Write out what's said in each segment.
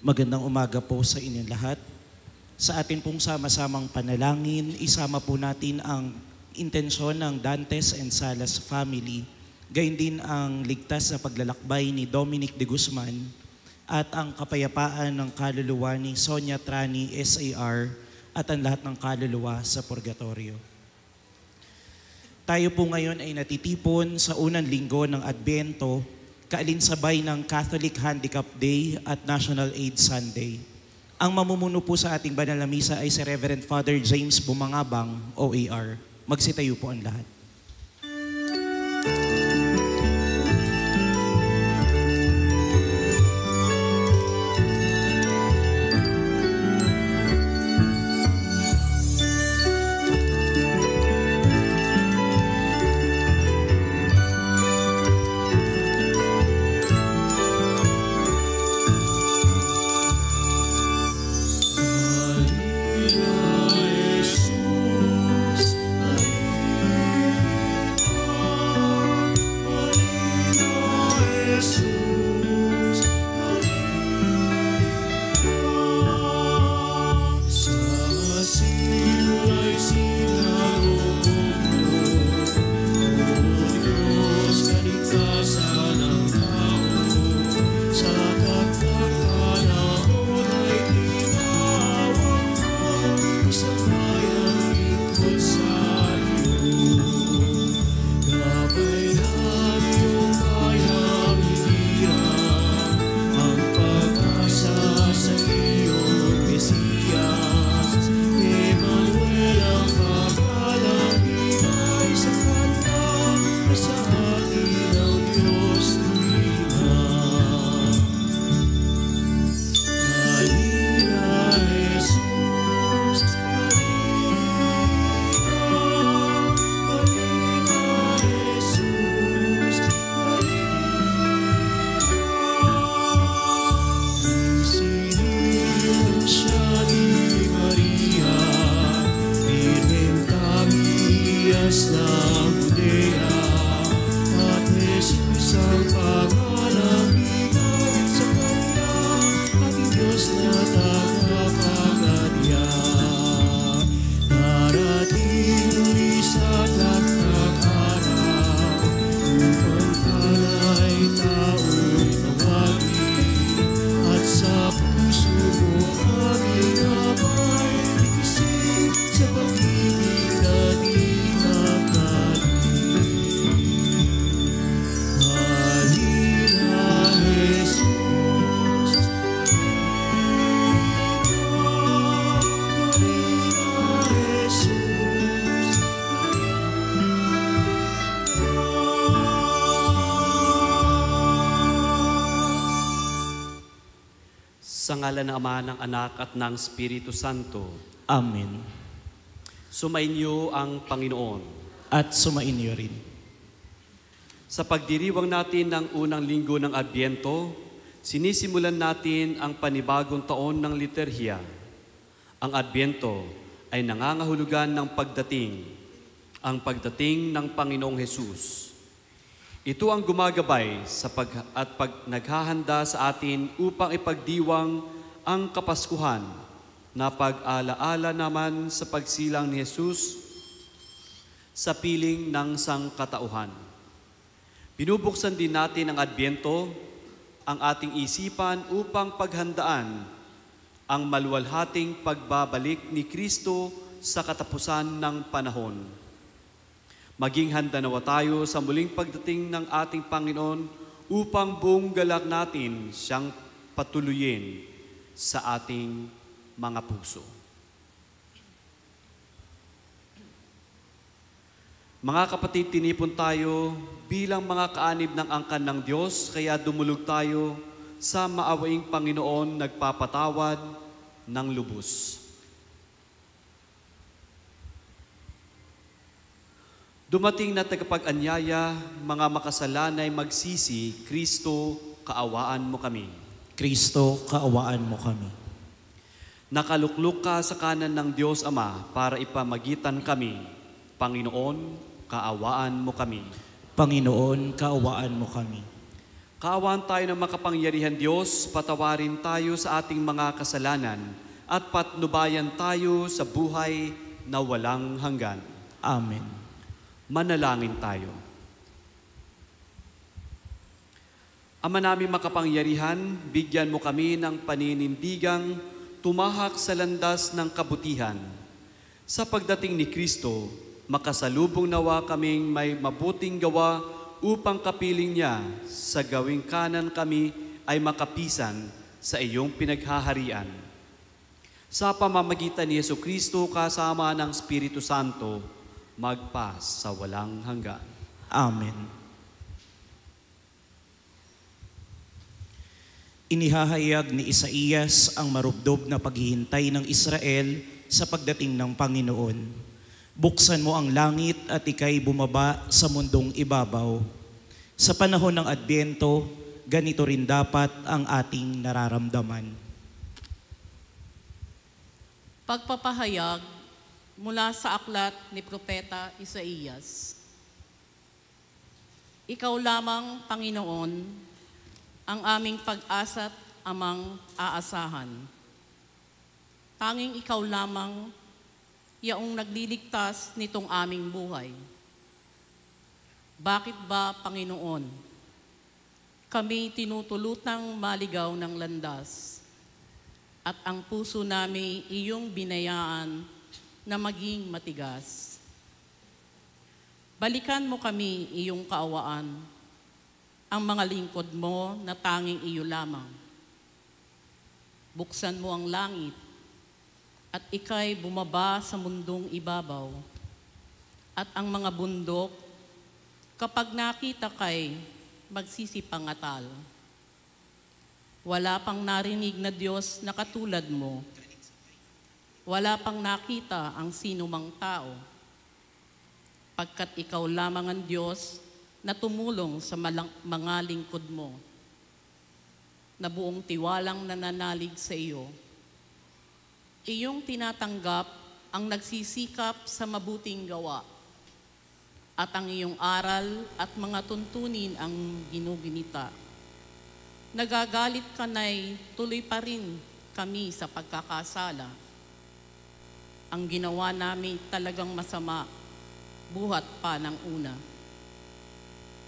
Magandang umaga po sa inyong lahat. Sa atin pong sama-samang panalangin, isama po natin ang intensyon ng Dantes and Salas family, gayon din ang ligtas na paglalakbay ni Dominic de Guzman at ang kapayapaan ng kaluluwa ni Sonia Trani SAR at ang lahat ng kaluluwa sa purgatorio. Tayo po ngayon ay natitipon sa unang linggo ng Adbento, kaalinsabay ng Catholic Handicap Day at National AIDS Sunday. Ang mamumuno po sa ating banal na misa ay si Reverend Father James Bumangabang, OAR. Magsitayo po ang lahat. Sa ngalan ng Ama, ng Anak, at ng Espiritu Santo. Amen. Sumainyo ang Panginoon. At sumainyo rin. Sa pagdiriwang natin ng unang linggo ng Adbyento, sinisimulan natin ang panibagong taon ng liturhiya. Ang Adbyento ay nangangahulugan ng pagdating, ang pagdating ng Panginoong Hesus. Ito ang gumagabay sa naghahanda sa atin upang ipagdiwang ang Kapaskuhan na pag-alaala naman sa pagsilang ni Jesus sa piling ng sangkatauhan. Binubuksan din natin ang Adbyento, ang ating isipan upang paghandaan ang maluwalhating pagbabalik ni Kristo sa katapusan ng panahon. Maging handa nawa tayo sa muling pagdating ng ating Panginoon upang buong galak natin siyang patuluyin sa ating mga puso. Mga kapatid, tinipon tayo bilang mga kaanib ng angkan ng Diyos, kaya dumulog tayo sa maawaing Panginoon nagpapatawad ng lubos. Dumating na tagapag-anyaya, mga makasalanay magsisi, Kristo, kaawaan mo kami. Kristo, kaawaan mo kami. Nakaluklok ka sa kanan ng Diyos Ama para ipamagitan kami. Panginoon, kaawaan mo kami. Panginoon, kaawaan mo kami. Kaawaan tayo ng makapangyarihan Diyos, patawarin tayo sa ating mga kasalanan at patnubayan tayo sa buhay na walang hanggan. Amen. Manalangin tayo. Ama namin makapangyarihan, bigyan mo kami ng paninindigang tumahak sa landas ng kabutihan. Sa pagdating ni Kristo, makasalubong nawa kaming may mabuting gawa upang kapiling niya sa gawing kanan kami ay makapisan sa iyong pinaghaharian. Sa pamamagitan ni Jesucristo kasama ng Espiritu Santo, magpas sa walang hanggan. Amen. Inihahayag ni Isaías ang marubdob na paghihintay ng Israel sa pagdating ng Panginoon. Buksan mo ang langit at ika'y bumaba sa mundong ibabaw. Sa panahon ng Adbyento, ganito rin dapat ang ating nararamdaman. Pagpapahayag mula sa aklat ni Propeta Isaías. Ikaw lamang, Panginoon, ang aming pag-asa't amang aasahan. Tanging ikaw lamang, yaong nagliligtas nitong aming buhay. Bakit ba, Panginoon, kami tinutulutang maligaw ng landas at ang puso namin iyong binayaan na maging matigas? Balikan mo kami iyong kaawaan, ang mga lingkod mo na tanging iyo lamang. Buksan mo ang langit at ika'y bumaba sa mundong ibabaw. At ang mga bundok, kapag nakita ka'y magsisipangatal. Wala pang narinig na Diyos na katulad mo. Wala pang nakita ang sinumang tao. Pagkat ikaw lamang ang Diyos na tumulong sa mga lingkod mo, na buong tiwalang nananalig sa iyo. Iyong tinatanggap ang nagsisikap sa mabuting gawa at ang iyong aral at mga tuntunin ang ginuginita. Nagagalit ka na'y tuloy pa rin kami sa pagkakasala. Ang ginawa namin talagang masama, buhat pa ng una.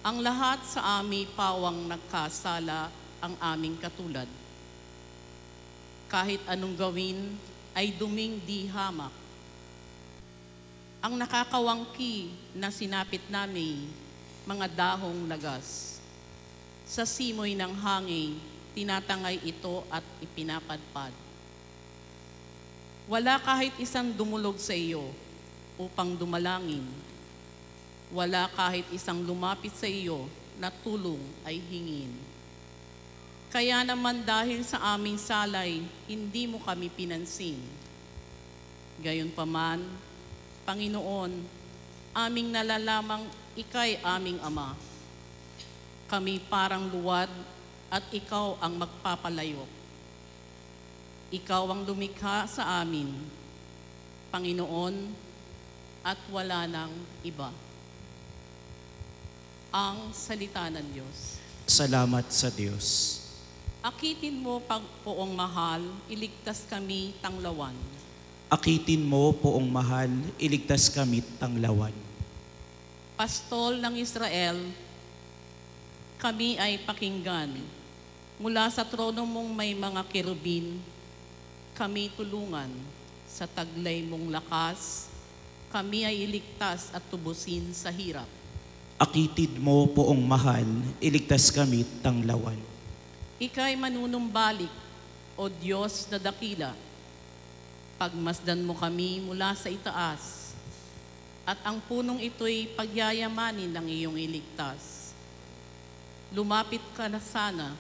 Ang lahat sa amin pawang nagkasala ang aming katulad. Kahit anong gawin, ay duming di hamak. Ang nakakawangki na sinapit namin, mga dahong lagas. Sa simoy ng hangin, tinatangay ito at ipinapadpad. Wala kahit isang dumulog sa iyo upang dumalangin. Wala kahit isang lumapit sa iyo na tulong ay hingin. Kaya naman dahil sa aming salay, hindi mo kami pinansin. Gayunpaman, Panginoon, aming nalalamang ika'y aming Ama. Kami parang luwad at ikaw ang magpapalayo. Ikaw ang lumikha sa amin, Panginoon, at wala nang iba. Ang salita ng Diyos. Salamat sa Diyos. Akitin mo, Poong mahal, iligtas kami tanglawan. Akitin mo, Poong mahal, iligtas kami tanglawan. Pastol ng Israel, kami ay pakinggan. Mula sa trono mong may mga kerubin, kami tulungan. Sa taglay mong lakas, kami ay iligtas at tubusin sa hirap. Akitid mo, Poong mahal, iligtas kami tanglawan. Ika'y manunumbalik, O Diyos na dakila. Pagmasdan mo kami mula sa itaas, at ang punong ito'y pagyayamanin ng iyong iligtas. Lumapit ka na sana,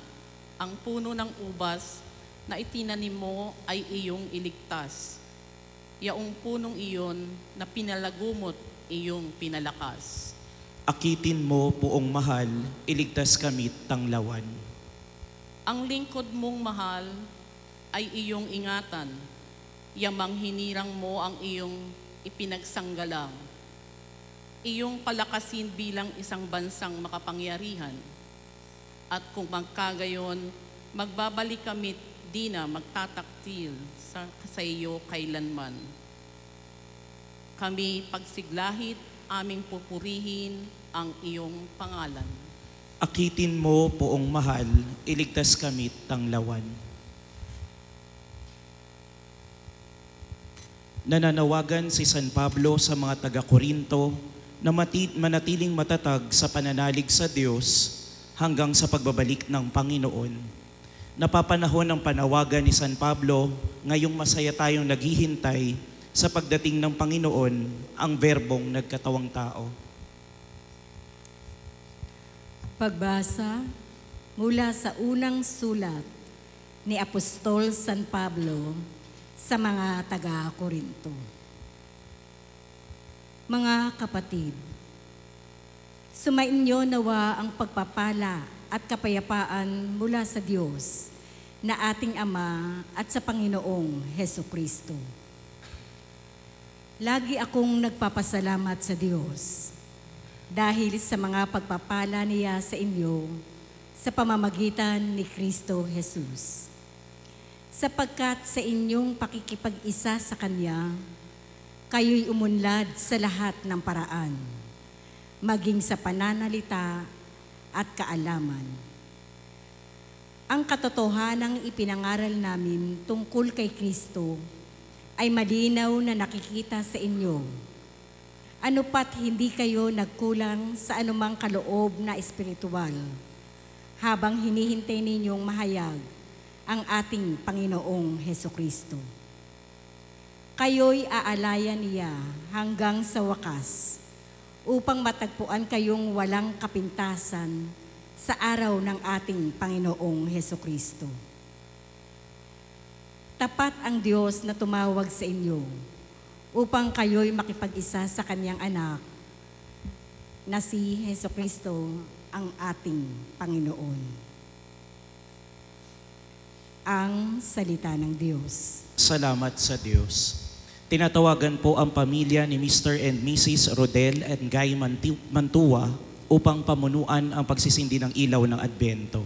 ang puno ng ubas na itinanim mo ay iyong iligtas. Yaong punong iyon na pinalagumot iyong pinalakas. Akitin mo, Poong mahal, iligtas kami tanglawan. Ang lingkod mong mahal ay iyong ingatan. Yamang hinirang mo ang iyong ipinagsanggalang. Iyong palakasin bilang isang bansang makapangyarihan. At kung magkagayon, magbabalik kami di na magtataktil sa iyo kailanman. Kami pagsiglahit, aming pupurihin ang iyong pangalan. Akitin mo, Poong mahal, iligtas kami tanglawan. Nananawagan si San Pablo sa mga taga-Korinto na manatiling matatag sa pananalig sa Diyos hanggang sa pagbabalik ng Panginoon. Napapanahon ang panawagan ni San Pablo, ngayong masaya tayong naghihintay sa pagdating ng Panginoon, ang verbong nagkatawang tao. Pagbasa mula sa unang sulat ni Apostol San Pablo sa mga taga-Korinto. Mga kapatid, sumainyo nawa ang pagpapala at kapayapaan mula sa Diyos na ating Ama at sa Panginoong Hesukristo. Lagi akong nagpapasalamat sa Diyos dahil sa mga pagpapala niya sa inyo sa pamamagitan ni Kristo Jesus. Sapagkat sa inyong pakikipag-isa sa Kanya, kayo'y umunlad sa lahat ng paraan, maging sa pananalita at kaalaman. Ang katotohanang ipinangaral namin tungkol kay Kristo ay malinaw na nakikita sa inyo. Ano pat hindi kayo nagkulang sa anumang kaloob na espiritual habang hinihintay ninyong mahayag ang ating Panginoong Hesukristo. Kayo'y aalayan niya hanggang sa wakas upang matagpuan kayong walang kapintasan sa araw ng ating Panginoong Hesukristo. Tapat ang Diyos na tumawag sa inyo upang kayo'y makipag-isa sa Kanyang anak na si Hesukristo ang ating Panginoon. Ang salita ng Diyos. Salamat sa Diyos. Tinatawagan po ang pamilya ni Mr. and Mrs. Rodel and Guy Mantua upang pamunuan ang pagsisindi ng ilaw ng Adbento.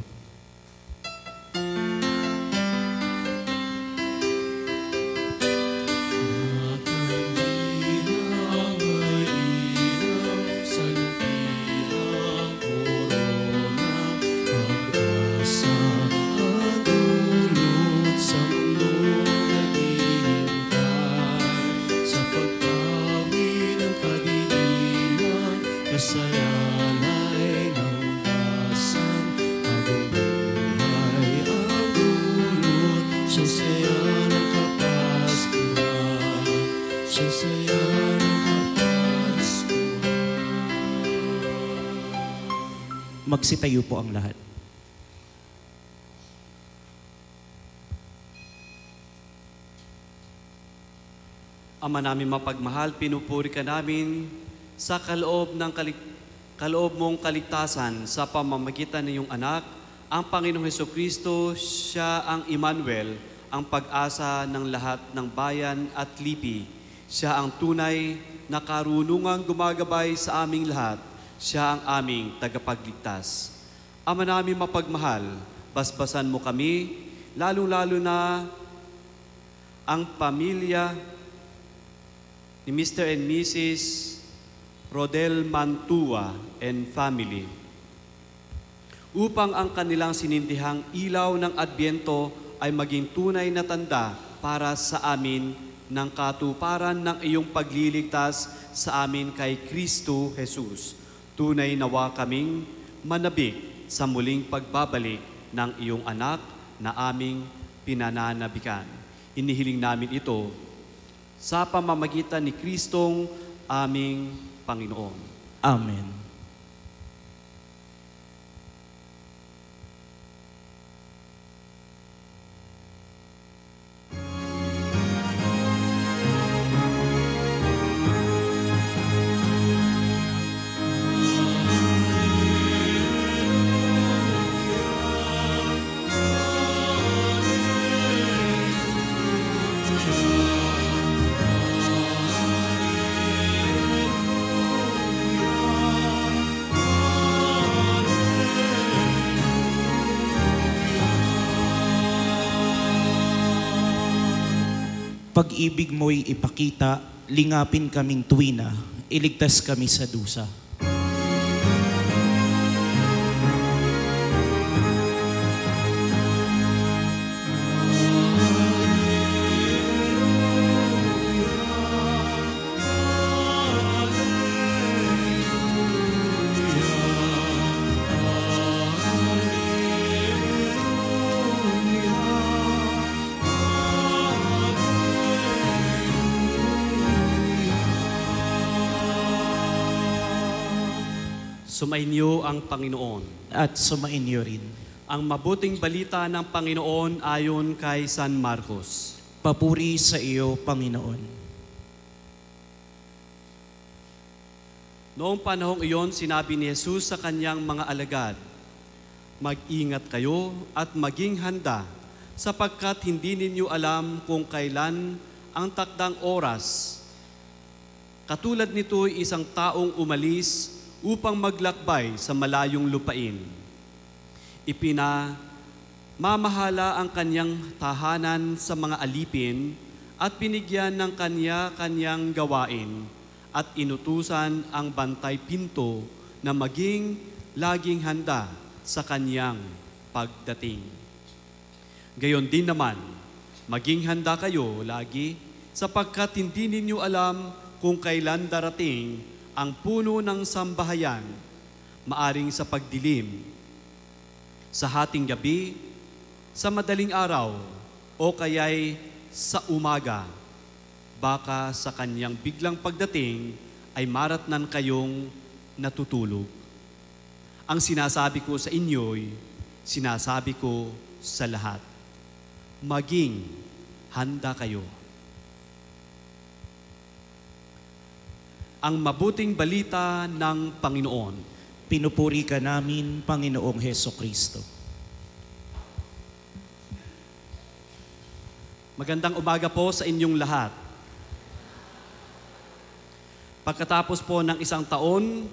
Magsitayo po ang lahat. Ama namin mapagmahal, pinupuri ka namin sa kaloob mong kaligtasan sa pamamagitan ng iyong anak, ang Panginoong Hesukristo. Siya ang Emmanuel, ang pag-asa ng lahat ng bayan at lipi. Siya ang tunay na karunungang gumagabay sa aming lahat. Siya ang aming tagapagligtas. Ama namin mapagmahal, basbasan mo kami, lalong-lalo na ang pamilya ni Mr. and Mrs. Rodel Mantua and family, upang ang kanilang sinindihang ilaw ng Adbyento ay maging tunay na tanda para sa amin ng katuparan ng iyong pagliligtas sa amin kay Kristo Jesus. Tunay nawa kaming manabik sa muling pagbabalik ng iyong anak na aming pinananabikan. Inihiling namin ito sa pamamagitan ni Kristong aming Panginoon. Amen. Pag-ibig mo'y ipakita, lingapin kaming tuwina, iligtas kami sa dusa. Sumainyo ang Panginoon. At sumainyo rin. Ang mabuting balita ng Panginoon ayon kay San Marcos. Papuri sa iyo, Panginoon. Noong panahong iyon, sinabi ni Jesus sa kanyang mga alagad, "Mag-ingat kayo at maging handa, sapagkat hindi ninyo alam kung kailan ang takdang oras. Katulad nito'y isang taong umalis upang maglakbay sa malayong lupain. Mamahala ang kanyang tahanan sa mga alipin at binigyan ng kanya-kanyang gawain at inutusan ang bantay pinto na maging laging handa sa kanyang pagdating. Gayon din naman, maging handa kayo lagi sapagkat hindi ninyo alam kung kailan darating ang puno ng sambahayan, maaring sa pagdilim, sa hating gabi, sa madaling araw, o kaya'y sa umaga. Baka sa kanyang biglang pagdating ay maratnan kayong natutulog. Ang sinasabi ko sa inyo'y sinasabi ko sa lahat. Maging handa kayo." Ang mabuting balita ng Panginoon. Pinupuri ka namin, Panginoong Hesukristo. Magandang umaga po sa inyong lahat. Pagkatapos po ng isang taon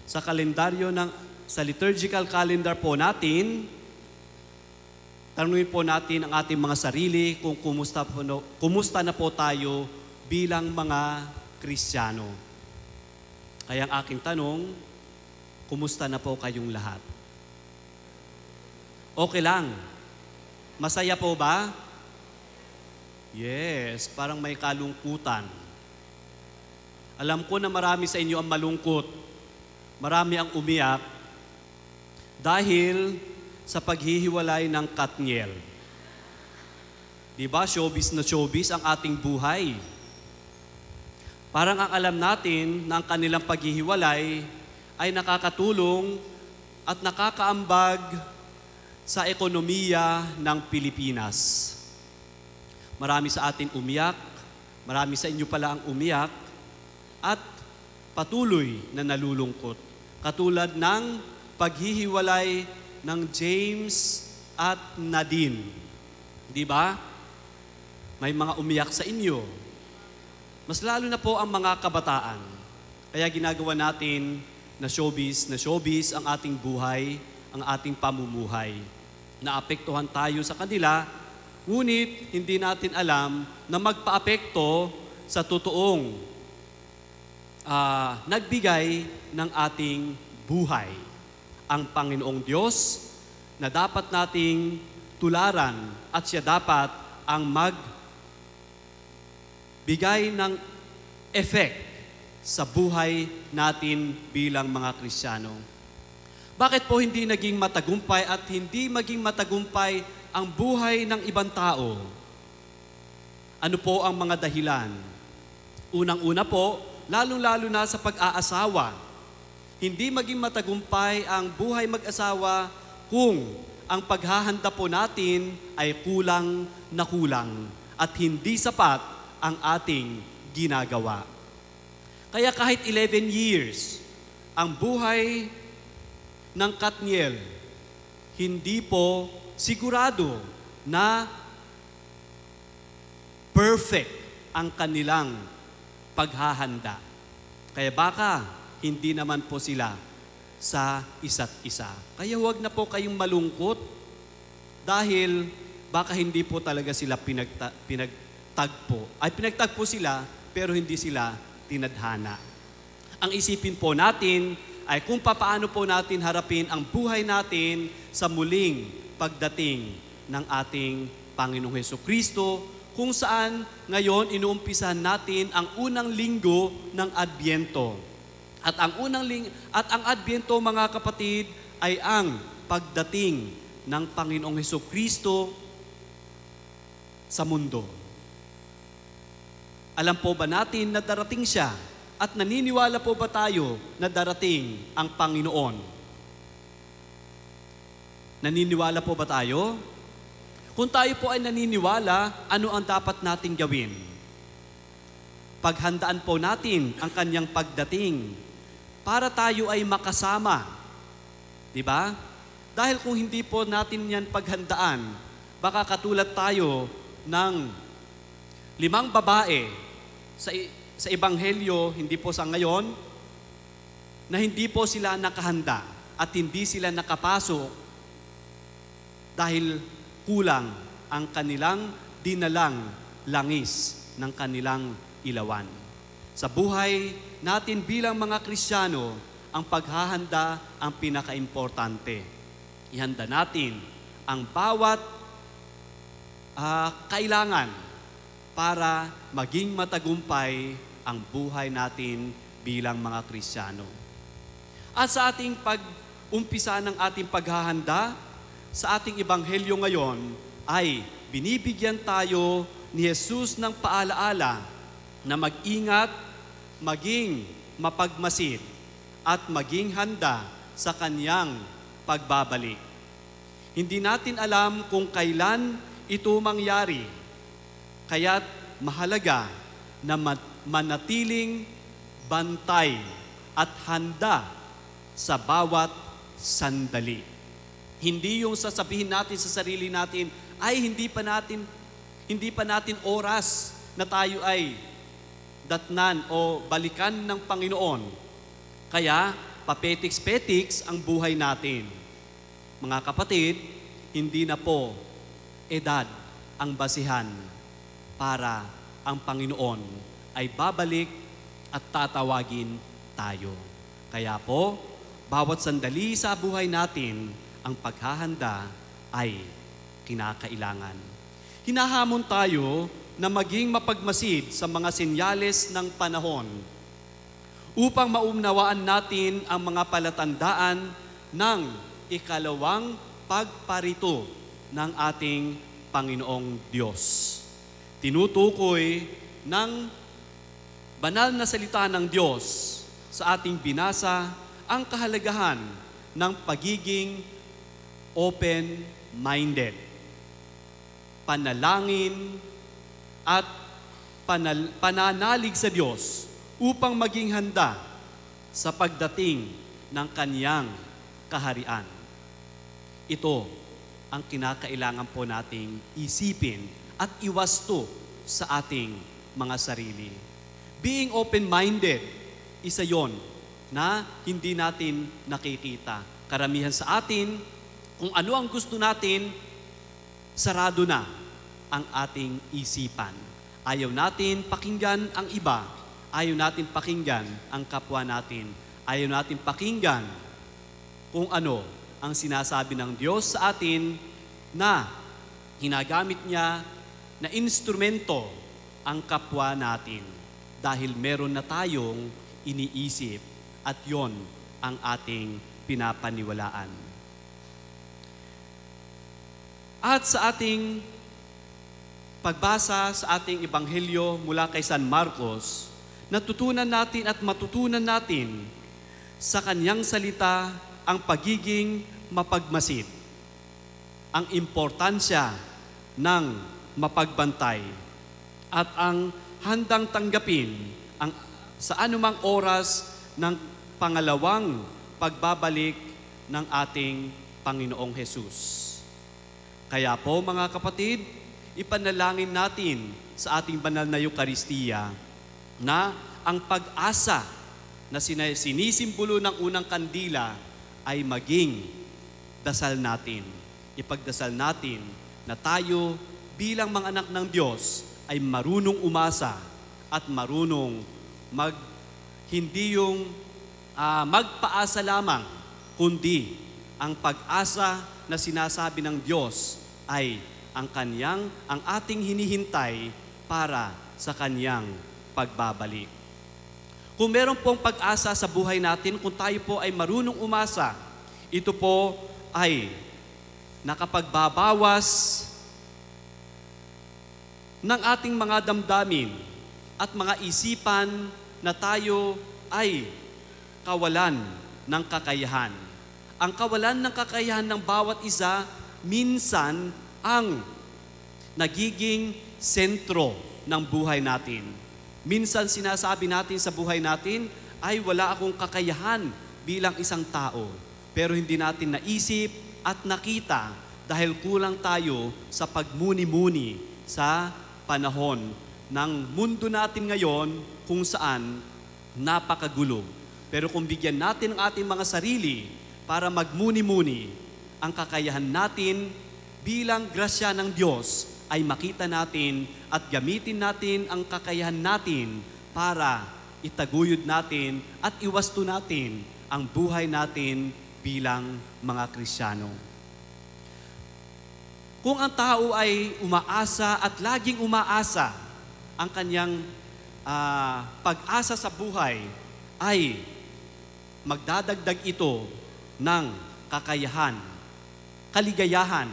sa sa liturgical calendar po natin, tanungin po natin ang ating mga sarili kung kumusta na po tayo bilang mga Kristiyano. Kaya ang aking tanong, kumusta na po kayong lahat? Okay lang. Masaya po ba? Yes, parang may kalungkutan. Alam ko na marami sa inyo ang malungkot. Marami ang umiyak dahil sa paghihiwalay ng Katniel. Diba, showbiz na showbiz ang ating buhay. Parang ang alam natin na ang kanilang paghihiwalay ay nakakatulong at nakakaambag sa ekonomiya ng Pilipinas. Marami sa atin umiyak, marami sa inyo pala ang umiyak, at patuloy na nalulungkot. Katulad ng paghihiwalay ng James at Nadine. Di ba? May mga umiyak sa inyo. Mas lalo na po ang mga kabataan. Kaya ginagawa natin na showbiz ang ating buhay, ang ating pamumuhay. Naapektuhan tayo sa kanila, ngunit hindi natin alam na magpaapekto sa totoong nagbigay ng ating buhay. Ang Panginoong Diyos na dapat nating tularan at siya dapat ang bigay ng effect sa buhay natin bilang mga Kristiyano. Bakit po hindi naging matagumpay at hindi maging matagumpay ang buhay ng ibang tao? Ano po ang mga dahilan? Unang-una po, lalong-lalo na sa pag-aasawa. Hindi maging matagumpay ang buhay mag-asawa kung ang paghahanda po natin ay kulang na kulang at hindi sapat ang ating ginagawa. Kaya kahit 11 years, ang buhay ng Katniel, hindi po sigurado na perfect ang kanilang paghahanda. Kaya baka hindi naman po sila sa isa't isa. Kaya huwag na po kayong malungkot dahil baka hindi po talaga sila pinagtagpo tagpo. Ay pinagtagpo sila, pero hindi sila tinadhana. Ang isipin po natin ay kung paano po natin harapin ang buhay natin sa muling pagdating ng ating Panginoong Hesukristo, kung saan ngayon inuumpisahan natin ang unang linggo ng Adbyento. At ang Adbyento, mga kapatid, ay ang pagdating ng Panginoong Hesukristo sa mundo. Alam po ba natin na darating siya? At naniniwala po ba tayo na darating ang Panginoon? Naniniwala po ba tayo? Kung tayo po ay naniniwala, ano ang dapat nating gawin? Paghandaan po natin ang kanyang pagdating para tayo ay makasama. Di ba? Dahil kung hindi po natin yan paghandaan, baka katulad tayo ng 5 babae sa Ebanghelyo, hindi po sa ngayon, na hindi po sila nakahanda at hindi sila nakapasok dahil kulang ang kanilang dinalang langis ng kanilang ilawan. Sa buhay natin bilang mga Kristiyano, ang paghahanda ang pinakaimportante. Ihanda natin ang bawat kailangan para maging matagumpay ang buhay natin bilang mga Kristiyano. At sa ating pag-umpisa ng ating paghahanda, sa ating Ebanghelyo ngayon ay binibigyan tayo ni Jesus ng paalaala na mag-ingat, maging mapagmasid, at maging handa sa kanyang pagbabalik. Hindi natin alam kung kailan ito mangyari, kaya't mahalaga na manatiling bantay at handa sa bawat sandali. Hindi yung sasabihin natin sa sarili natin, ay hindi pa natin oras na tayo ay datnan o balikan ng Panginoon. Kaya, papetiks-petiks ang buhay natin. Mga kapatid, hindi na po edad ang basihan para ang Panginoon ay babalik at tatawagin tayo. Kaya po, bawat sandali sa buhay natin, ang paghahanda ay kinakailangan. Hinahamon tayo na maging mapagmasid sa mga senyales ng panahon upang maunawaan natin ang mga palatandaan ng ikalawang pagparito ng ating Panginoong Diyos. Tinutukoy ng banal na salita ng Diyos sa ating binasa ang kahalagahan ng pagiging open-minded, panalangin at pananalig sa Diyos upang maging handa sa pagdating ng Kanyang kaharian. Ito ang kinakailangan po nating isipin at iwasto sa ating mga sarili. Being open-minded, isa yon na hindi natin nakikita. Karamihan sa atin, kung ano ang gusto natin, sarado na ang ating isipan. Ayaw natin pakinggan ang iba. Ayaw natin pakinggan ang kapwa natin. Ayaw natin pakinggan kung ano ang sinasabi ng Diyos sa atin na hinagamit niya na instrumento ang kapwa natin dahil meron na tayong iniisip at yon ang ating pinapaniwalaan. At sa ating pagbasa sa ating Ebanghelyo mula kay San Marcos, natutunan natin at matutunan natin sa kanyang salita ang pagiging mapagmasid, ang importansya ng mapagbantay, at ang handang tanggapin sa anumang oras ng pangalawang pagbabalik ng ating Panginoong Hesus. Kaya po mga kapatid, ipanalangin natin sa ating banal na Eucharistia na ang pag-asa na sinisimbolo ng unang kandila ay maging dasal natin. Ipagdasal natin na tayo bilang mga anak ng Diyos ay marunong umasa at marunong hindi yung magpaasa lamang, kundi ang pag-asa na sinasabi ng Diyos ay ang ating hinihintay para sa Kanyang pagbabalik. Kung meron pong pag-asa sa buhay natin, kung tayo po ay marunong umasa, ito po ay nakapagbabawas ng ating mga damdamin at mga isipan na tayo ay kawalan ng kakayahan. Ang kawalan ng kakayahan ng bawat isa, minsan ang nagiging sentro ng buhay natin. Minsan sinasabi natin sa buhay natin, ay wala akong kakayahan bilang isang tao. Pero hindi natin naisip at nakita dahil kulang tayo sa pagmuni-muni sa panahon ng mundo natin ngayon kung saan napakagulo. Pero kung bigyan natin ang ating mga sarili para magmuni-muni, ang kakayahan natin bilang grasya ng Diyos ay makita natin at gamitin natin ang kakayahan natin para itaguyod natin at iwasto natin ang buhay natin bilang mga Kristiyano. Kung ang tao ay umaasa at laging umaasa, ang kanyang pag-asa sa buhay ay magdadagdag ito ng kakayahan, kaligayahan.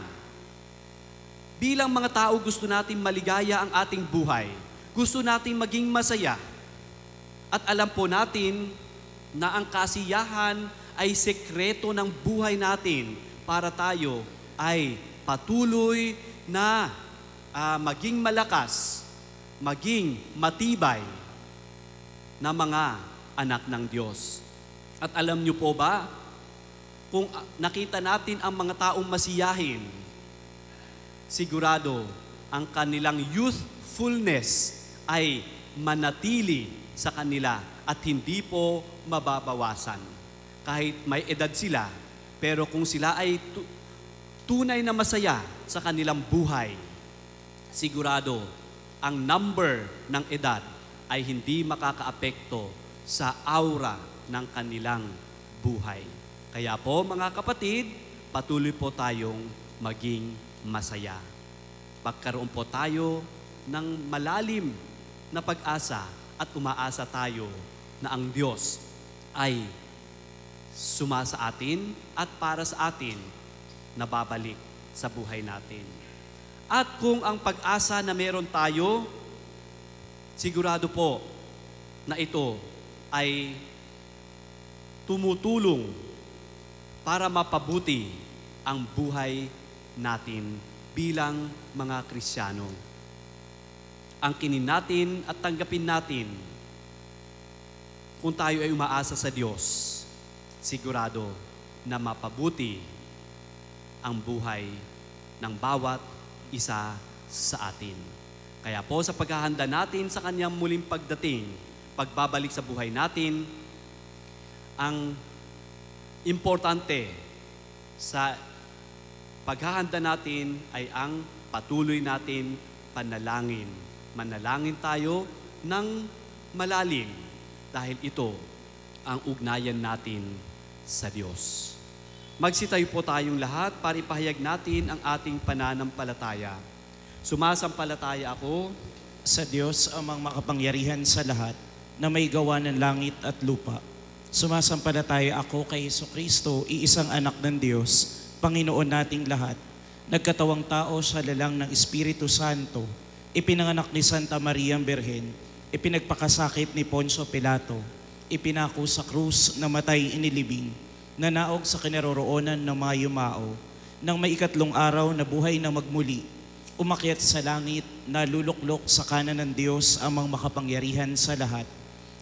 Bilang mga tao, gusto natin maligaya ang ating buhay. Gusto natin maging masaya. At alam po natin na ang kasiyahan ay sekreto ng buhay natin para tayo ay patuloy na maging malakas, maging matibay na mga anak ng Diyos. At alam niyo po ba, kung nakita natin ang mga taong masiyahin, sigurado ang kanilang youthfulness ay manatili sa kanila at hindi po mababawasan. Kahit may edad sila, pero kung sila ay tunay na masaya sa kanilang buhay, sigurado ang number ng edad ay hindi makakaapekto sa aura ng kanilang buhay. Kaya po mga kapatid, patuloy po tayong maging masaya. Pagkaroon po tayo ng malalim na pag-asa at umaasa tayo na ang Diyos ay sumasa atin at para sa atin nababalik sa buhay natin. At kung ang pag-asa na meron tayo, sigurado po na ito ay tumutulong para mapabuti ang buhay natin bilang mga Kristiyano. Ang kinin natin at tanggapin natin kung tayo ay umaasa sa Diyos, sigurado na mapabuti ang buhay ng bawat isa sa atin. Kaya po sa paghahanda natin sa Kanyang muling pagdating, pagbabalik sa buhay natin, ang importante sa paghahanda natin ay ang patuloy natin panalangin. Manalangin tayo ng malalim dahil ito ang ugnayan natin sa Diyos. Magsitayo po tayong lahat para ipahayag natin ang ating pananampalataya. Sumasampalataya ako Sa Diyos amang makapangyarihan sa lahat na may gawa ng langit at lupa. Sumasampalataya ako kay Jesucristo, iisang anak ng Diyos, Panginoon nating lahat, nagkatawang tao sa lalang ng Espiritu Santo, ipinanganak ni Santa Maria Birhen, ipinagpakasakit ni Poncio Pilato, ipinako sa krus, namatay inilibing, nanaog sa kinaroroonan ng mga yumao, nang may ikatlong araw na buhay na magmuli, umakyat sa langit, naluluklok sa kanan ng Diyos amang makapangyarihan sa lahat.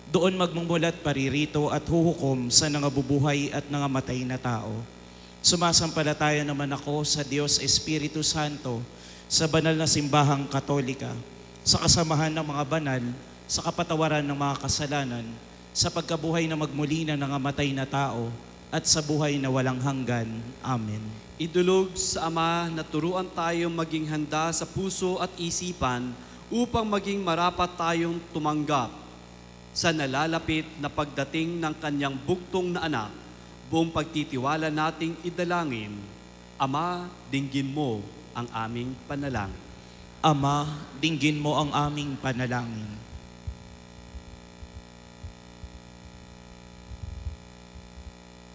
Doon magmumulat paririto at huhukom sa nangabubuhay at nangamatay na tao. Sumasampalataya naman ako sa Diyos Espiritu Santo, sa banal na simbahang Katolika, sa kasamahan ng mga banal, sa kapatawaran ng mga kasalanan, sa pagkabuhay na magmuli na nangamatay na tao, at sa buhay na walang hanggan. Amen. idulog sa Ama na turuan tayong maging handa sa puso at isipan upang maging marapat tayong tumanggap sa nalalapit na pagdating ng kanyang bugtong na anak. Buong pagtitiwala nating idalangin, Ama, dinggin mo ang aming panalangin. Ama, dinggin mo ang aming panalangin.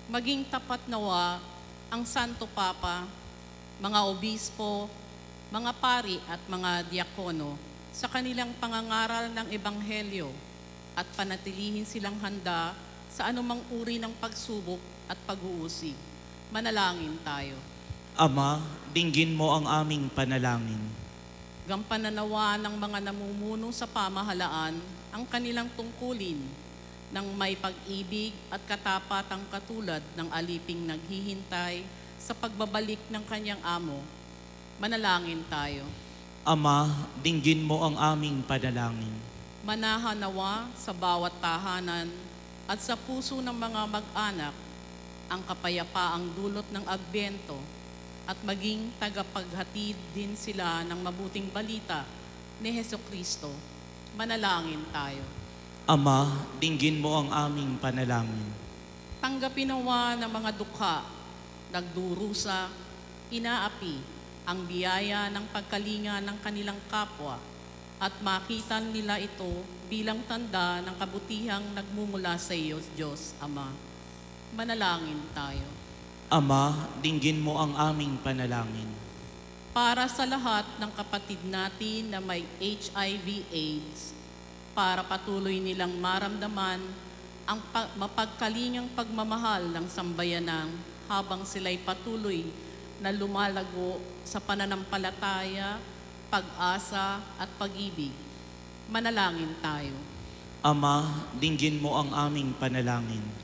Maging tapat nawa ang Santo Papa, mga obispo, mga pari at mga diakono sa kanilang pangangaral ng Ebanghelyo at panatilihin silang handa sa anumang uri ng pagsubok at pag-uusig. Manalangin tayo. Ama, dinggin mo ang aming panalangin. Gampanan nawa ng mga namumuno sa pamahalaan ang kanilang tungkulin ng may pag-ibig at katapatang katulad ng aliping naghihintay sa pagbabalik ng kanyang amo. Manalangin tayo. Ama, dinggin mo ang aming panalangin. Manahan nawa sa bawat tahanan at sa puso ng mga mag-anak ang kapayapaang dulot ng Adbyento at maging tagapaghatid din sila ng mabuting balita ni Hesukristo. Manalangin tayo. Ama, dinggin mo ang aming panalangin. Tanggapin nawa ng mga dukha, nagdurusa, inaapi ang biyaya ng pagkalinga ng kanilang kapwa at makita nila ito bilang tanda ng kabutihang nagmumula sa iyo, Diyos Ama. Manalangin tayo. Ama, dinggin mo ang aming panalangin. Para sa lahat ng kapatid natin na may HIV/AIDS, para patuloy nilang maramdaman ang mapagkalingang pagmamahal ng sambayanang habang sila'y patuloy na lumalago sa pananampalataya, pag-asa at pag-ibig. Manalangin tayo. Ama, dinggin mo ang aming panalangin.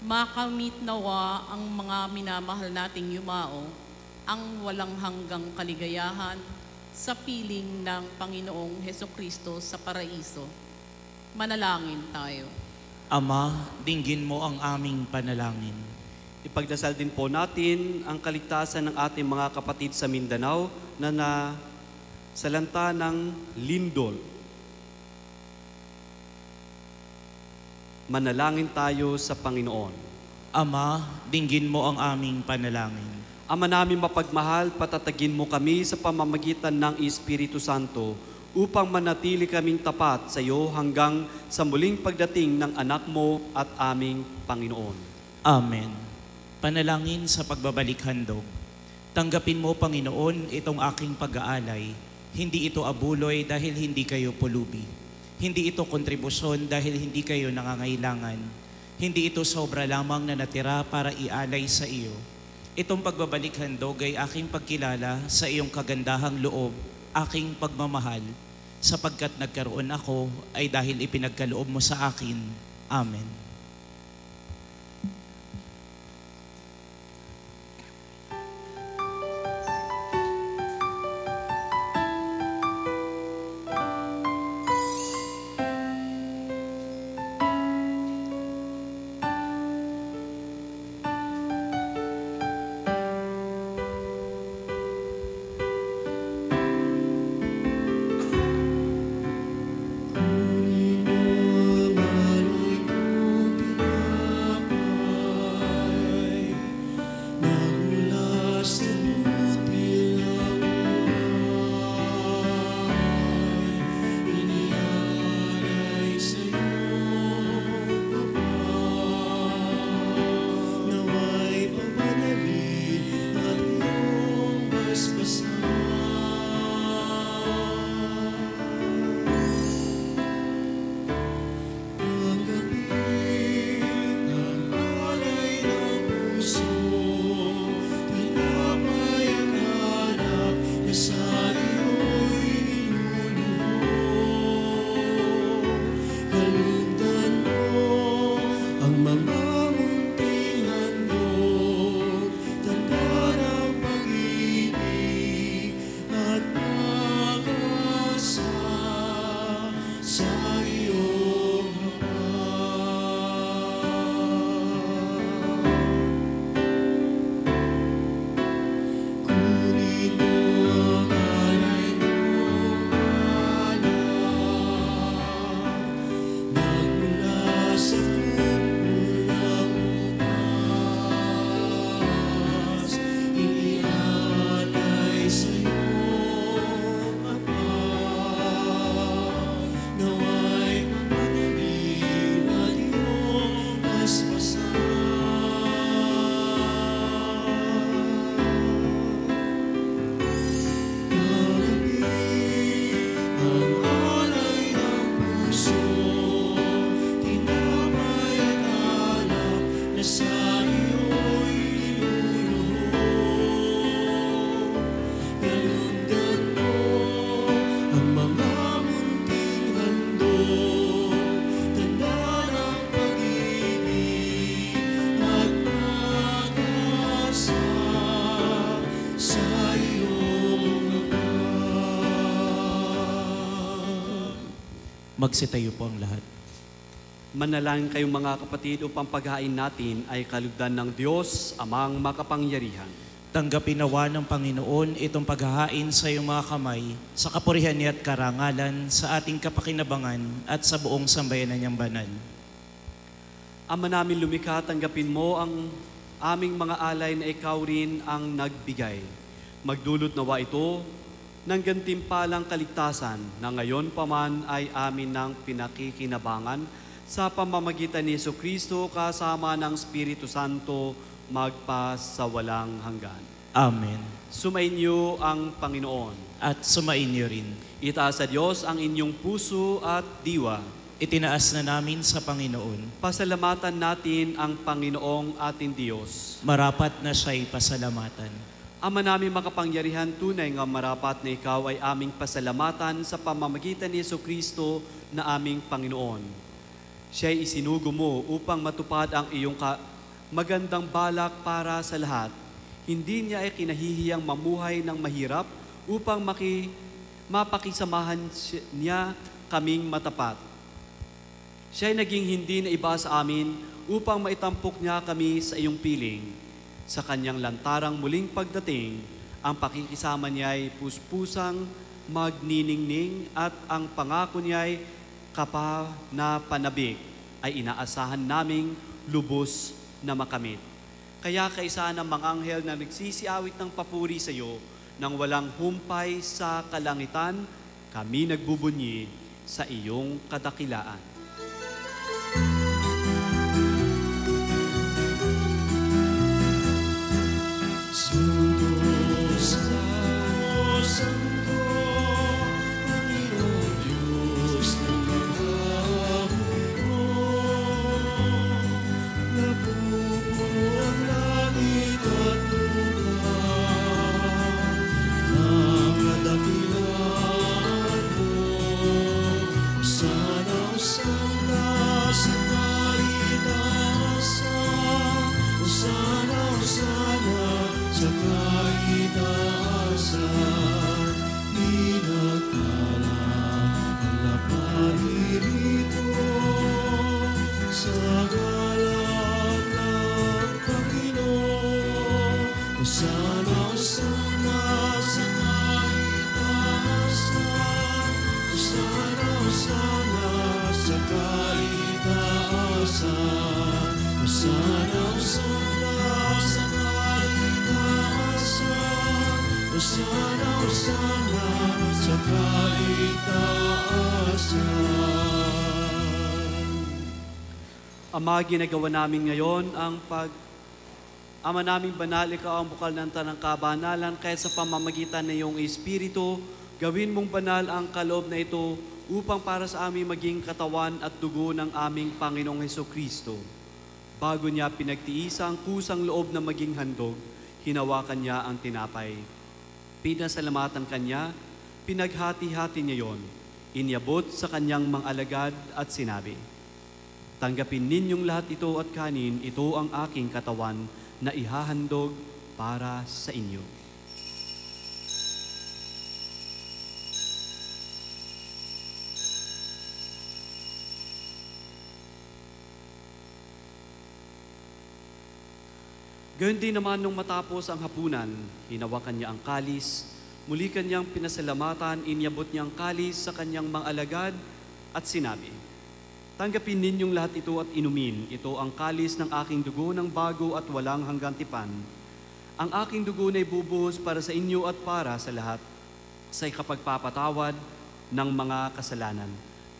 Makamit nawa ang mga minamahal nating yumao ang walang hanggang kaligayahan sa piling ng Panginoong Hesukristo sa paraiso. Manalangin tayo. Ama, dinggin mo ang aming panalangin. Ipagdasal din po natin ang kaligtasan ng ating mga kapatid sa Mindanao na nasalanta ng lindol. Manalangin tayo sa Panginoon. Ama, dinggin mo ang aming panalangin. Ama namin mapagmahal, patatagin mo kami sa pamamagitan ng Espiritu Santo upang manatili kaming tapat sa iyo hanggang sa muling pagdating ng anak mo at aming Panginoon. Amen. Panalangin sa pagbabalik handog. Tanggapin mo, Panginoon, itong aking pag-aalay. Hindi ito abuloy dahil hindi kayo pulubi. Hindi ito kontribusyon dahil hindi kayo nangangailangan. Hindi ito sobra lamang na natira para ialay sa iyo. Itong pagbabalik handog ay aking pagkilala sa iyong kagandahang loob, aking pagmamahal, sapagkat nagkaroon ako ay dahil ipinagkaloob mo sa akin. Amen. Magsitayo po ang lahat. Manalangin kayong mga kapatid upang paghain natin ay kalugdan ng Diyos, Amang makapangyarihan. Tanggapin nawa ng Panginoon itong paghahain sa iyong mga kamay, sa kapurihan niya at karangalan, sa ating kapakinabangan at sa buong sambayanan niyang banal. Ama namin lumikha, tanggapin mo ang aming mga alay na ikaw rin ang nagbigay. Magdulot nawa ito ng gantimpalang kaligtasan na ngayon pa man ay amin ng pinakikinabangan sa pamamagitan ni Jesucristo kasama ng Espiritu Santo magpasawalang hanggan. Amen. Sumainyo ang Panginoon. At sumainyo rin. Itaas sa Diyos ang inyong puso at diwa. Itinaas na namin sa Panginoon. Pasalamatan natin ang Panginoong ating Diyos. Marapat na siya'y pasalamatan. Ama namin makapangyarihan, tunay nga marapat na ikaw ay aming pasalamatan sa pamamagitan ni Jesucristo na aming Panginoon. Siya'y isinugo mo upang matupad ang iyong magandang balak para sa lahat. Hindi niya ay kinahihiyang mamuhay ng mahirap upang mapakisamahan niya kaming matapat. Siya ay naging hindi na iba sa amin upang maitampok niya kami sa iyong piling. Sa kanyang lantarang muling pagdating, ang pakikisama niya ay puspusang magniningning at ang pangako niya ay kapanabik ay inaasahan naming lubos na makamit. Kaya kaisa ng mga anghel na nagsisiawit ng papuri sa iyo nang walang humpay sa kalangitan, kami nagbubunyi sa iyong kadakilaan. Ama, ginagawa namin ngayon Ama naming banal, ikaw ang bukal ng tanang kabanalan, kaya sa pamamagitan ng iyong Espiritu, gawin mong banal ang kaloob na ito upang para sa amin maging katawan at dugo ng aming Panginoong Hesukristo. Bago niya pinagtiisa ang kusang loob na maging handog, hinawakan niya ang tinapay. Pinasalamatan kanya, pinaghati-hati niya yon, inyabot sa kanyang mga alagad at sinabi, "Tanggapin ninyong lahat ito at kanin, ito ang aking katawan na ihahandog para sa inyo." Gayon din naman nung matapos ang hapunan, hinawakan niya ang kalis, muli kanyang pinasalamatan, inyabot niya ang kalis sa kanyang mga alagad at sinabi, "Tanggapin ninyong lahat ito at inumin. Ito ang kalis ng aking dugo ng bago at walang hanggang tipan. Ang aking dugo na ibubuhos para sa inyo at para sa lahat sa ikapagpapatawad ng mga kasalanan.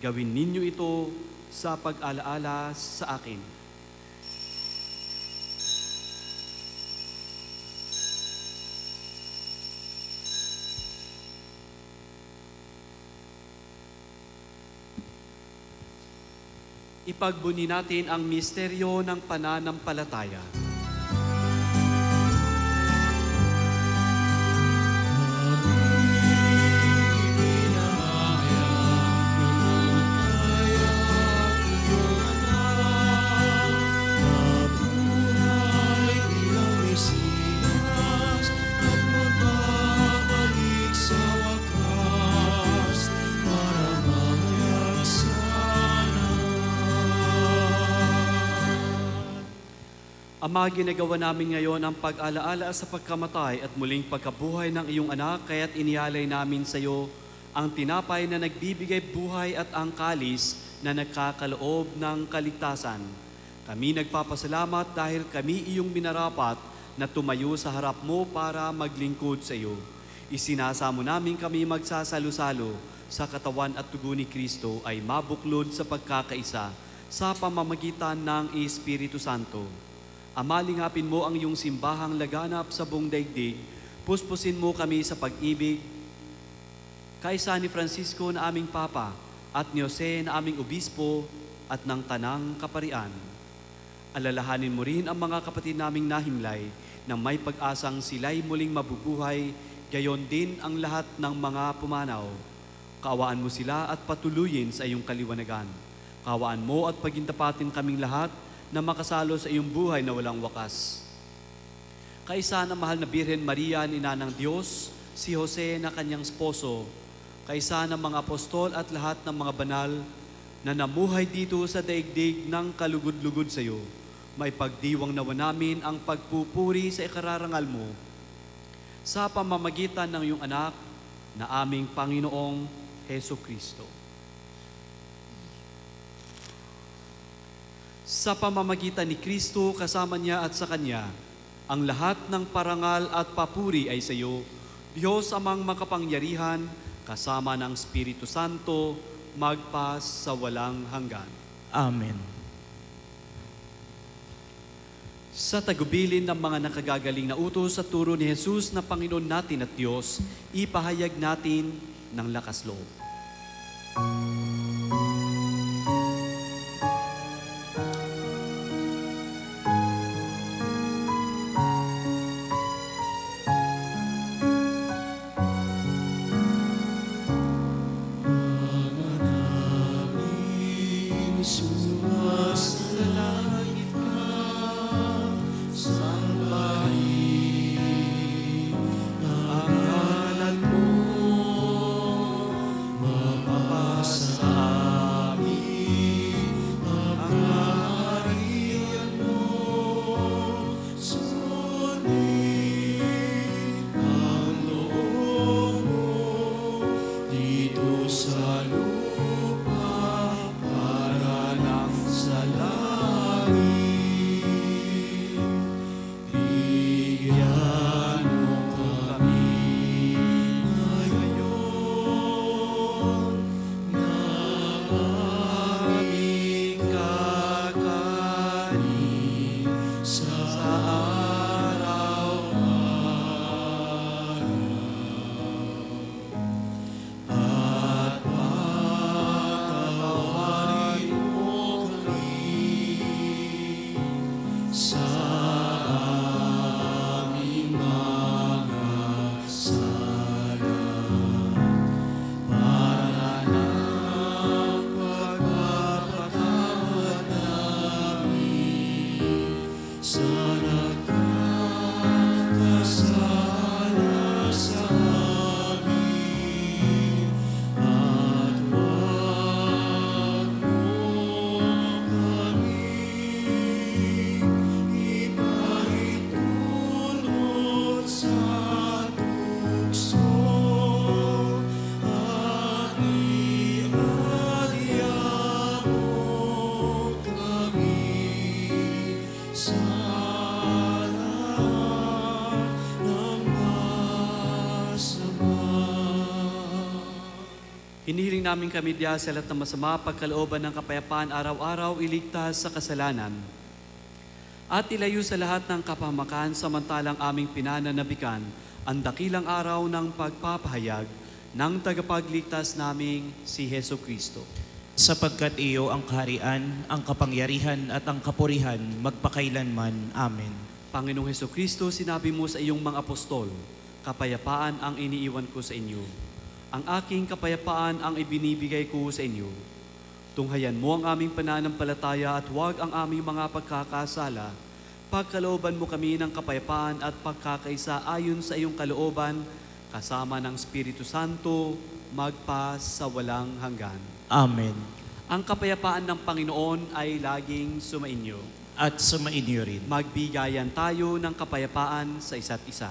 Gawin ninyo ito sa pag-alaala sa akin." Ipagbuni natin ang misteryo ng pananampalataya. Sa wakas, para mamaya sa Ama, ginagawa namin ngayon ang pag-alaala sa pagkamatay at muling pagkabuhay ng iyong anak, kaya't inialay namin sa iyo ang tinapay na nagbibigay buhay at ang kalis na nagkakaloob ng kaligtasan. Kami nagpapasalamat dahil kami iyong minarapat na tumayo sa harap mo para maglingkod sa iyo. Isinasamo namin kami magsasalo-salo sa katawan at dugo ni Kristo ay mabuklod sa pagkakaisa sa pamamagitan ng Espiritu Santo. Ama, lingapin mo ang iyong simbahang laganap sa buong daigdig. Puspusin mo kami sa pag-ibig, kaisa ni Francisco na aming Papa at ni Jose na aming Obispo at ng Tanang Kaparian. Alalahanin mo rin ang mga kapatid naming nahimlay na may pag-asang sila'y muling mabubuhay, gayon din ang lahat ng mga pumanaw. Kaawaan mo sila at patuluyin sa iyong kaliwanagan. Kaawaan mo at pagintapatin kaming lahat na makasalo sa iyong buhay na walang wakas. Kaisa na mahal na Birhen Maria, ina ng Diyos, si Jose na kanyang esposo, kaisa ng mga apostol at lahat ng mga banal na namuhay dito sa daigdig ng kalugod-lugod sa iyo, may pagdiwang nawa namin ang pagpupuri sa ikararangal mo sa pamamagitan ng iyong anak na aming Panginoong Heso Kristo. Sa pamamagitan ni Kristo, kasama niya at sa Kanya, ang lahat ng parangal at papuri ay sa iyo, Diyos amang makapangyarihan, kasama ng Espiritu Santo, magpas sa walang hanggan. Amen. Sa tagubilin ng mga nakagagaling na utos sa turo ni Jesus na Panginoon natin at Diyos, ipahayag natin ng lakas loob. Hinihiling namin kami diya sa lahat ng masama, pagkalooban ng kapayapaan araw-araw, iligtas sa kasalanan. At ilayo sa lahat ng kapahamakan samantalang aming pinananabikan ang dakilang araw ng pagpapahayag ng tagapagligtas naming si Heso Kristo. Sapagkat iyo ang kaharian, ang kapangyarihan at ang kapurihan magpakailanman. Amen. Panginoong Heso Kristo, sinabi mo sa iyong mga apostol, kapayapaan ang iniiwan ko sa inyo. Ang aking kapayapaan ang ibinibigay ko sa inyo. Tunghayan mo ang aming pananampalataya at huwag ang aming mga pagkakasala. Pagkalooban mo kami ng kapayapaan at pagkakaisa ayon sa iyong kalooban, kasama ng Espiritu Santo, magpas sa walang hanggan. Amen. Ang kapayapaan ng Panginoon ay laging sumainyo. at sumainyo rin. Magbigayan tayo ng kapayapaan sa isa't isa.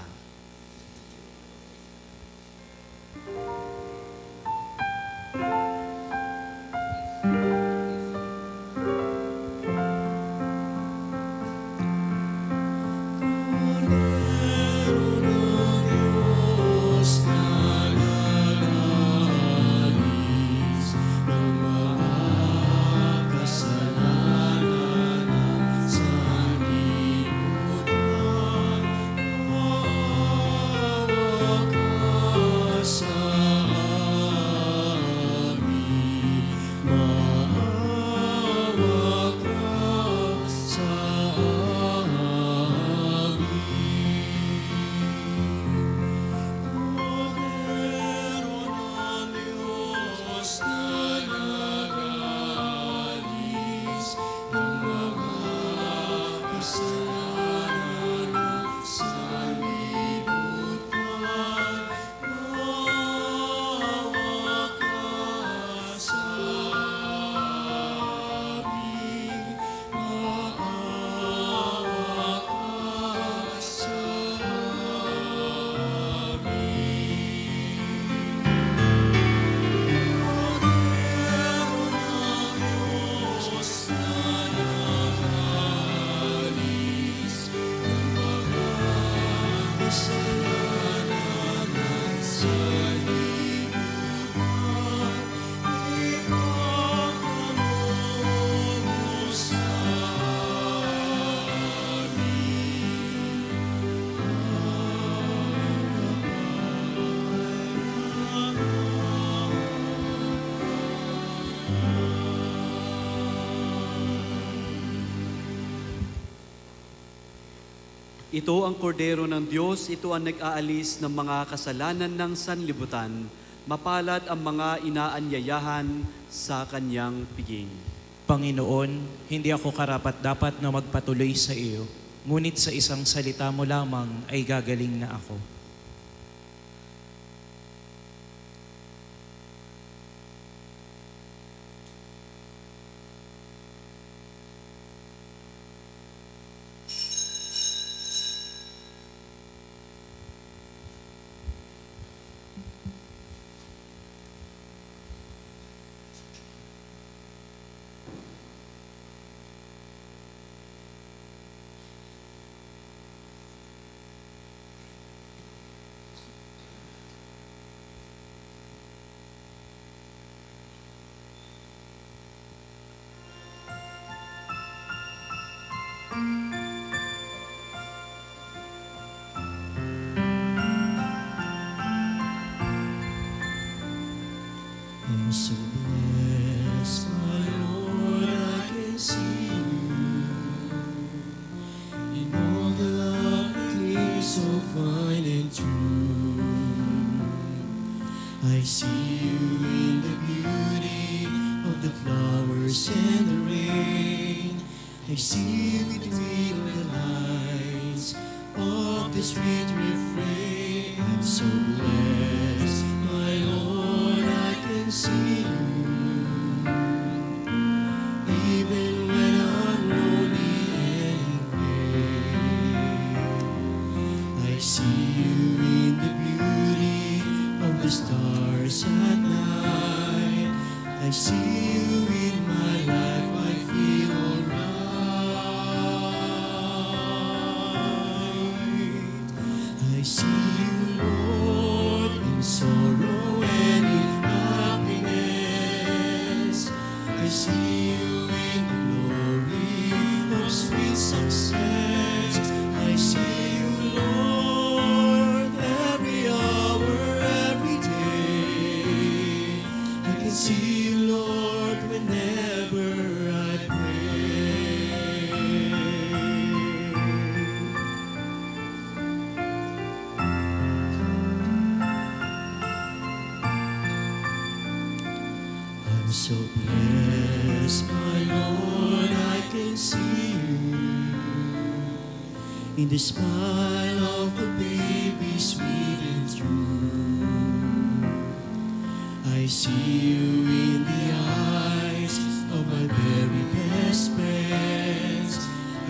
Ito ang kordero ng Diyos, ito ang nag-aalis ng mga kasalanan ng sanlibutan. Mapalad ang mga inaanyayahan sa kanyang piging. Panginoon, hindi ako karapat-dapat na magpatuloy sa iyo, ngunit sa isang salita mo lamang ay gagaling na ako. I'm so blessed, my Lord, I can see you in all the lovely things so fine and true. I see you in the beauty of the flowers and the rain. I see you between the lines of the sweet refrain. I'm so blessed, my Lord, I can see you. Even when I'm lonely and gray, I see you in the beauty of the stars at night. I see you in my life, I feel alright. I see you, Lord, in sorrow and in happiness. I see you in the glory of sweet success. I see you, Lord, every hour, every day. I can see you, Lord, whenever I pray. I'm so blessed, my Lord, I can see you in the smile of a baby, sweet and true. I see you in the eyes of my very best friends. I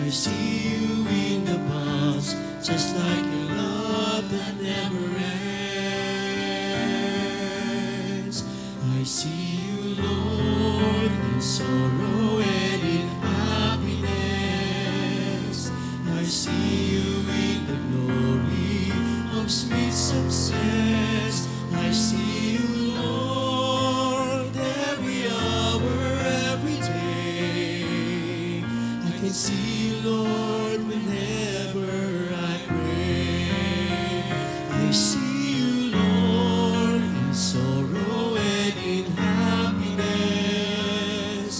I see you, Lord, in sorrow and in happiness. I see you in the glory of sweet success. I see you, Lord, every hour, every day. I can see you, Lord, whenever I pray. I see you, Lord, in sorrow and in happiness.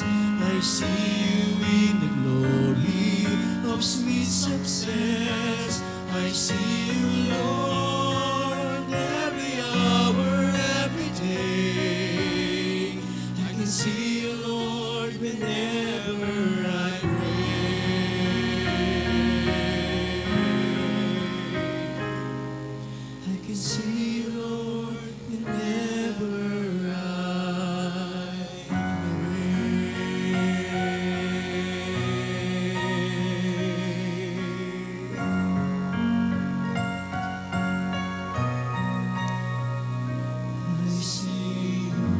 I see you in the glory of sweet success. I see you, Lord, every hour, every day. I can see you, Lord, whenever I pray. I can see you, Lord, whenever I pray. I see you, Lord.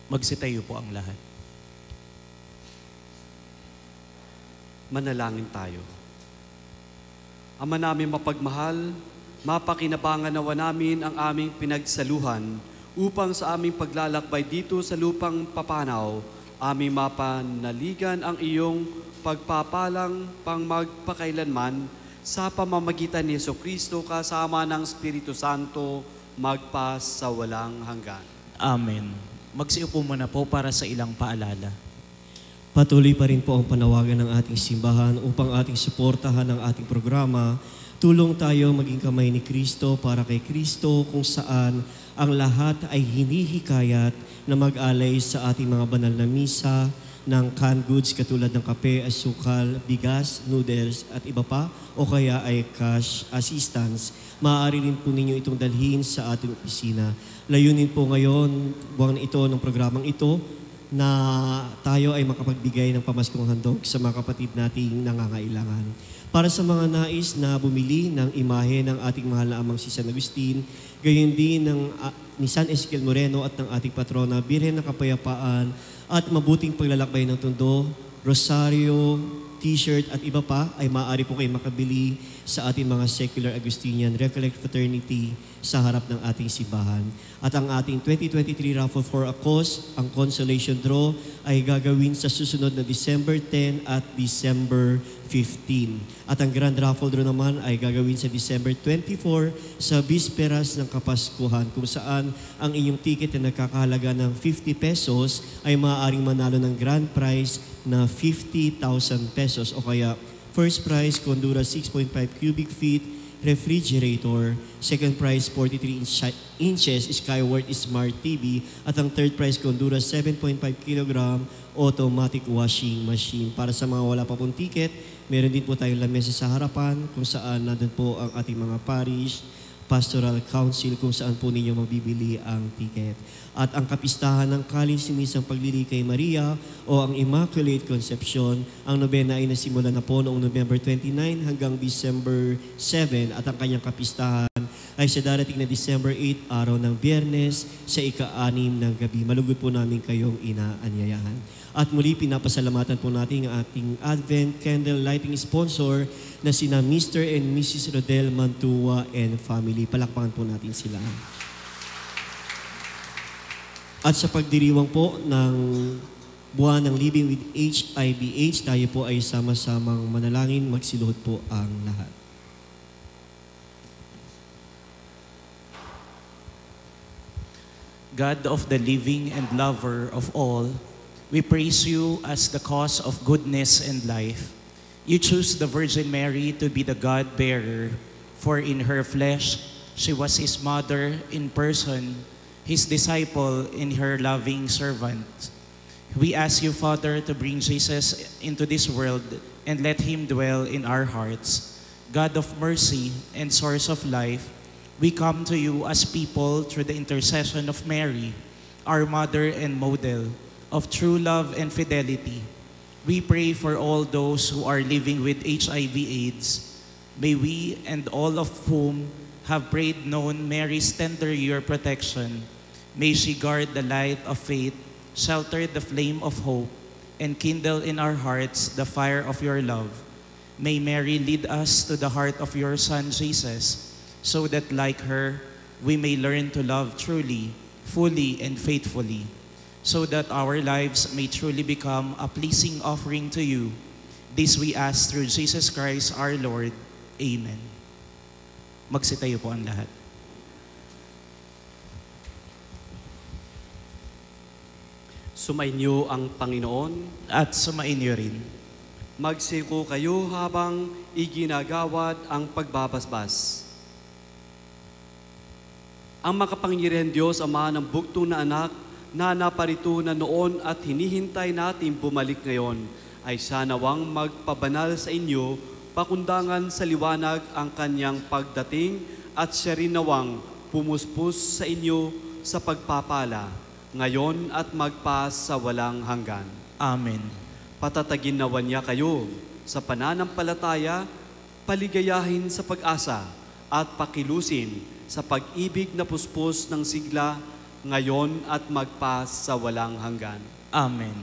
Magsitayo po ang lahat. Manalangin tayo. Ama namin mapagmahal, mapakinabangan nawa namin ang aming pinagsaluhan upang sa aming paglalakbay dito sa lupang papanaw, aming mapanaligan ang iyong pagpapalang pang magpakailanman sa pamamagitan ni Jesucristo kasama ng Espiritu Santo magpa sa walang hanggan. Amen. Magsiupo muna po para sa ilang paalala. Patuloy pa rin po ang panawagan ng ating simbahan upang ating suportahan ang ating programa. Tulong tayo maging kamay ni Kristo para kay Kristo kung saan ang lahat ay hinihikayat na mag-alay sa ating mga banal na misa ng canned goods katulad ng kape, asukal, bigas, noodles at iba pa o kaya ay cash assistance. Maaari rin po ninyo itong dalhin sa ating opisina. Layunin po ngayon, buwan ito ng programang ito, na tayo ay makapagbigay ng pamaskong handog sa mga kapatid nating nangangailangan. Para sa mga nais na bumili ng imahe ng ating mahal na amang si San Agustin, gayon din ni San Ezequiel Moreno at ng ating patrona, Birhen ng Kapayapaan at mabuting paglalakbay ng Tondo, rosaryo, t-shirt at iba pa ay maaari po kayo makabili sa ating mga secular Agustinian Recollect Fraternity sa harap ng ating simbahan. At ang ating 2023 Raffle for a Cause, ang consolation draw ay gagawin sa susunod na December 10 at December 15. At ang Grand Raffle draw naman ay gagawin sa December 24 sa bisperas ng Kapaskuhan, kung saan ang inyong ticket na nagkakahalaga ng 50 pesos ay maaaring manalo ng grand prize na 50,000 pesos o kaya first prize, Honduras 6.5 cubic feet refrigerator. Second prize, 43 inches Skyward Smart TV. At ang third prize, Honduras 7.5 kilogram automatic washing machine. Para sa mga wala pa pong ticket, meron din po tayong lamesa sa harapan kung saan nandun po ang ating mga parish, pastoral council kung saan po ninyo mabibili ang ticket. At ang kapistahan ng Kalisimisang Paglili kay Maria o ang Immaculate Conception, ang nobena ay nasimula na po noong November 29 hanggang December 7 at ang kanyang kapistahan ay sa darating na December 8, araw ng Biyernes sa ika-6 ng gabi. Malugod po namin kayong inaanyayahan. At muli pinapasalamatan po natin ang ating Advent Candle Lighting sponsor na sina Mr. and Mrs. Rodel Mantua and family. Palakpakan po natin sila. At sa pagdiriwang po ng buwan ng Living with HIV/AIDS, tayo po ay sama-samang manalangin, magsiluhod po ang lahat. God of the living and lover of all, we praise you as the cause of goodness and life. You choose the Virgin Mary to be the God-bearer, for in her flesh she was his mother in person, his disciple and her loving servant. We ask you, Father, to bring Jesus into this world and let him dwell in our hearts. God of mercy and source of life, we come to you as people through the intercession of Mary, our mother and model of true love and fidelity. We pray for all those who are living with HIV/AIDS. May we and all of whom have prayed known Mary's tender year protection. May she guard the light of faith, shelter the flame of hope, and kindle in our hearts the fire of your love. May Mary lead us to the heart of your Son, Jesus, so that like her, we may learn to love truly, fully, and faithfully, so that our lives may truly become a pleasing offering to you. This we ask through Jesus Christ our Lord. Amen. Magsitayo po ang lahat. Sumainyo ang Panginoon. At sumainyo rin. Magsiko kayo habang iginagawad ang pagbabasbas. Ang makapangyarihan Diyos, Ama ng bugtong na anak, na naparito na noon at hinihintay natin bumalik ngayon, ay sanawang magpabanal sa inyo, pakundangan sa liwanag ang kanyang pagdating, at siya rin nawang pumuspos sa inyo sa pagpapala, ngayon at magpas sa walang hanggan. Amen. Patatagin nawa niya kayo sa pananampalataya, paligayahin sa pag-asa, at pakilusin sa pag-ibig na puspos ng sigla, ngayon at magpas sa walang hanggan. Amen.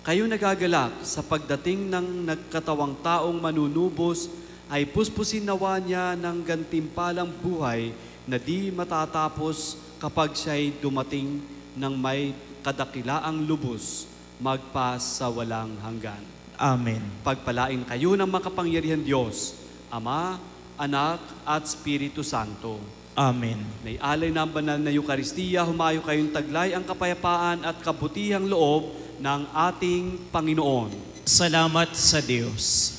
Kayo nagagalak sa pagdating ng nagkatawang taong manunubos, ay puspusin nawa niya ng gantimpalang buhay na di matatapos kapag siya'y dumating ng may kadakilaang lubos, magpas sa walang hanggan. Amen. Pagpalain kayo ng makapangyarihan Diyos, Ama, Anak, at Espiritu Santo. Amen. May alay ng banal na Eukaristiya, humayo kayong taglay ang kapayapaan at kabutihang loob ng ating Panginoon. Salamat sa Diyos.